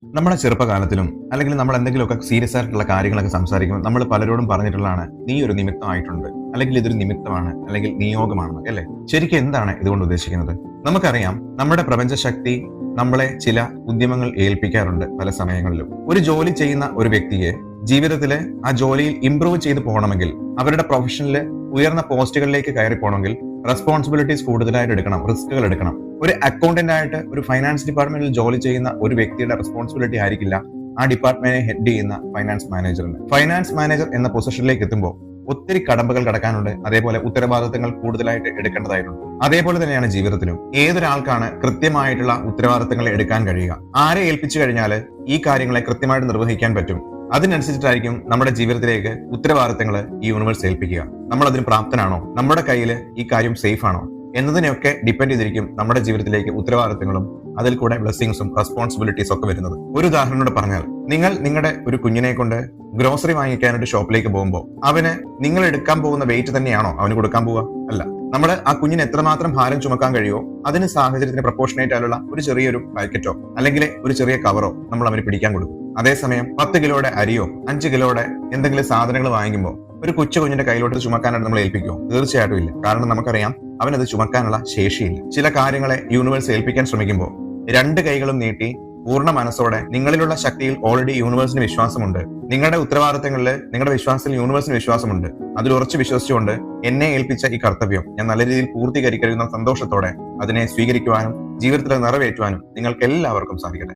നമ്മുടെ ചെറുപ്പകാലത്തിലും അല്ലെങ്കിൽ നമ്മൾ എന്തെങ്കിലുമൊക്കെ സീരിയസ് ആയിട്ടുള്ള കാര്യങ്ങളൊക്കെ സംസാരിക്കുമ്പോൾ നമ്മൾ പലരോടും പറഞ്ഞിട്ടുള്ളതാണ് നീ ഒരു നിമിത്തമായിട്ടുണ്ട്, അല്ലെങ്കിൽ ഇതൊരു നിമിത്തമാണ്, അല്ലെങ്കിൽ നിയോഗമാണ്, അല്ലേ? ശരിക്കും എന്താണ് ഇതുകൊണ്ട് ഉദ്ദേശിക്കുന്നത്? നമുക്കറിയാം, നമ്മുടെ പ്രപഞ്ചശക്തി നമ്മളെ ചില ഉദ്യമങ്ങൾ ഏൽപ്പിക്കാറുണ്ട് പല സമയങ്ങളിലും. ഒരു ജോലി ചെയ്യുന്ന ഒരു വ്യക്തിയെ ജീവിതത്തില് ആ ജോലിയിൽ ഇംപ്രൂവ് ചെയ്ത് പോകണമെങ്കിൽ, അവരുടെ പ്രൊഫഷനിൽ ഉയർന്ന പോസ്റ്റുകളിലേക്ക് കയറി പോകണമെങ്കിൽ റെസ്പോൺസിബിലിറ്റീസ് കൂടുതലായിട്ട് എടുക്കണം, റിസ്കുകൾ എടുക്കണം. ഒരു അക്കൗണ്ടന്റ് ആയിട്ട് ഒരു ഫൈനാൻസ് ഡിപ്പാർട്ട്മെന്റിൽ ജോലി ചെയ്യുന്ന ഒരു വ്യക്തിയുടെ റെസ്പോൺസിബിലിറ്റി ആയിരിക്കില്ല ആ ഡിപ്പാർട്ട്മെന്റിനെ ഹെഡ് ചെയ്യുന്ന ഫൈനാൻസ് മാനേജറിന്. ഫൈനാൻസ് മാനേജർ എന്ന പൊസിഷനിലേക്ക് എത്തുമ്പോൾ ഒത്തിരി കടമ്പകൾ കടക്കാനുണ്ട്, അതേപോലെ ഉത്തരവാദിത്തങ്ങൾ കൂടുതലായിട്ട് എടുക്കേണ്ടതായിട്ടുണ്ട്. അതേപോലെ തന്നെയാണ് ജീവിതത്തിലും. ഏതൊരാൾക്കാണ് കൃത്യമായിട്ടുള്ള ഉത്തരവാദിത്തങ്ങൾ എടുക്കാൻ കഴിയുക? ആരെ ഏൽപ്പിച്ചു കഴിഞ്ഞാൽ ഈ കാര്യങ്ങളെ കൃത്യമായിട്ട് നിർവഹിക്കാൻ പറ്റും? അതിനനുസരിച്ചിട്ടായിരിക്കും നമ്മുടെ ജീവിതത്തിലേക്ക് ഉത്തരവാദിത്തങ്ങൾ ഈ യൂണിവേഴ്സ് ഏൽപ്പിക്കുക. നമ്മൾ അതിന് പ്രാപ്തനാണോ, നമ്മുടെ കയ്യിൽ ഈ കാര്യം സേഫ് ആണോ എന്നതിനെയൊക്കെ ഡിപ്പെൻഡ് ചെയ്തിരിക്കും നമ്മുടെ ജീവിതത്തിലേക്ക് ഉത്തരവാദിത്തങ്ങളും അതിൽ കൂടെ ബ്ലെസ്സിങ്സും റെസ്പോൺസിബിലിറ്റീസും ഒക്കെ വരുന്നത്. ഒരു ഉദാഹരണത്തോട് പറഞ്ഞാൽ, നിങ്ങൾ നിങ്ങളുടെ ഒരു കുഞ്ഞിനെ കൊണ്ട് ഗ്രോസറി വാങ്ങിക്കാനായിട്ട് ഷോപ്പിലേക്ക് പോകുമ്പോൾ അവന് നിങ്ങൾ എടുക്കാൻ പോകുന്ന വെയിറ്റ് തന്നെയാണോ അവന് കൊടുക്കാൻ പോവുക? അല്ല. നമ്മൾ ആ കുഞ്ഞിന് എത്രമാത്രം ഭാരം ചുമക്കാൻ കഴിയുമോ അതിന് സാഹചര്യത്തിന് പ്രപ്പോർഷനേറ്റ് ആയിട്ടുള്ള ഒരു ചെറിയൊരു പാക്കറ്റോ അല്ലെങ്കിൽ ഒരു ചെറിയ കവറോ നമ്മൾ അവന് പിടിക്കാൻ കൊടുക്കും. അതേസമയം 10 കിലോയുടെ അരിയോ 5 കിലോയുടെ എന്തെങ്കിലും സാധനങ്ങൾ വാങ്ങിക്കുമ്പോൾ ഒരു കൊച്ചു കുഞ്ഞിന്റെ കയ്യിലോട്ട് ചുമക്കാനായിട്ട് നമ്മൾ ഏൽപ്പിക്കുമോ? തീർച്ചയായിട്ടും ഇല്ല. കാരണം നമുക്കറിയാം അവനത് ചുമക്കാനുള്ള ശേഷിയില്ല. ചില കാര്യങ്ങളെ യൂണിവേഴ്സ് ഏൽപ്പിക്കാൻ ശ്രമിക്കുമ്പോൾ 2 കൈകളും നീട്ടി പൂർണ്ണ മനസ്സോടെ, നിങ്ങളിലുള്ള ശക്തിയിൽ ഓൾറെഡി യൂണിവേഴ്സിന് വിശ്വാസമുണ്ട്, നിങ്ങളുടെ ഉത്തരവാദിത്തങ്ങളിൽ നിങ്ങളുടെ വിശ്വാസത്തിൽ യൂണിവേഴ്സിന് വിശ്വാസമുണ്ട്, അതിൽ ഉറച്ചു വിശ്വസിച്ചുകൊണ്ട് എന്നെ ഏൽപ്പിച്ച ഈ കർത്തവ്യം ഞാൻ നല്ല രീതിയിൽ പൂർത്തീകരിക്കുന്ന സന്തോഷത്തോടെ അതിനെ സ്വീകരിക്കുവാനും ജീവിതത്തിൽ നിറവേറ്റുവാനും നിങ്ങൾക്ക് എല്ലാവർക്കും സാധിക്കട്ടെ.